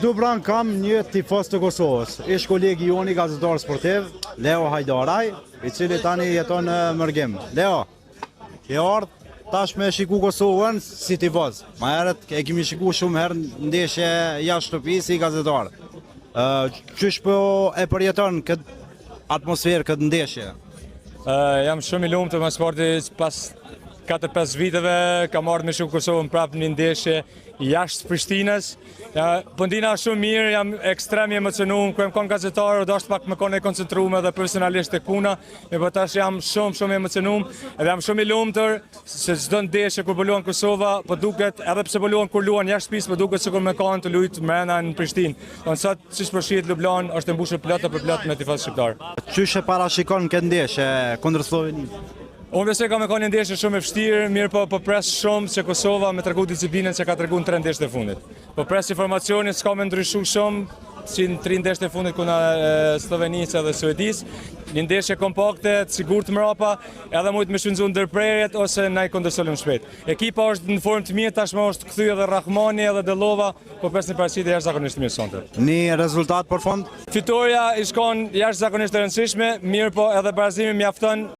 Dubran kam një tifos të Kosovës. Ish kolegi joni gazetar sportiv, Leo Hajdaraj, i cili tani jeton në Mërgim. Leo, je ardhë tash me shiku Kosovën si tifos. Ma herët e kemi shiku shumë herë ndeshje jashtë shtëpisë si gazetar. Qysh po e përjeton këtë atmosferë, këtë ndeshje? Jam shumë i lumtur me sportin pas 4-5 viteve, kam ardhur me shiku Kosovën prapë një ndeshje jashtë Prishtinës. Po ndina shumë mirë, jam ekstrem i emocionuar, kur jam kon gazetar, dashur pak më kon e koncentruar edhe personalisht tek puna, por tash jam shumë emocionuar edhe jam shumë i lumtur se çdo ndeshje kur po luan Kosova, po duket edhe pse po luan kur luan jashtë shtëpisë, po duket sikur më kanë të luajt brenda në Prishtinë. Sot siç po shihet Lublin është e mbushur plot me tifozë shqiptar. Qysh e parashikon këtë ndeshje kundër Slovenisë? Unë besoj ka me kanë një ndeshje shumë e vështirë, mirë po pres shumë që Kosova me tregu disiplinën që ka tregu në 3 ndeshjet e fundit. Po pres informacionin s'ka me ndryshu shumë si në 3 ndeshjet e fundit kuna Slovenisë edhe Suedisë. Një ndeshje kompakte, të sigurt mrapa, edhe mujt me shfrytëzu ndërprerjet ose na i kundërsolim shpejt. Ekipa është në formë të mirë, tashmë është kthy edhe Rahmani edhe Delova, po pres një paraqitje jashtëzakonisht mirë sonte. Një rezultat për fond? Fitoria i shkon jashtëzakonisht e rëndësishme, mirë po edhe barazimi mjafton.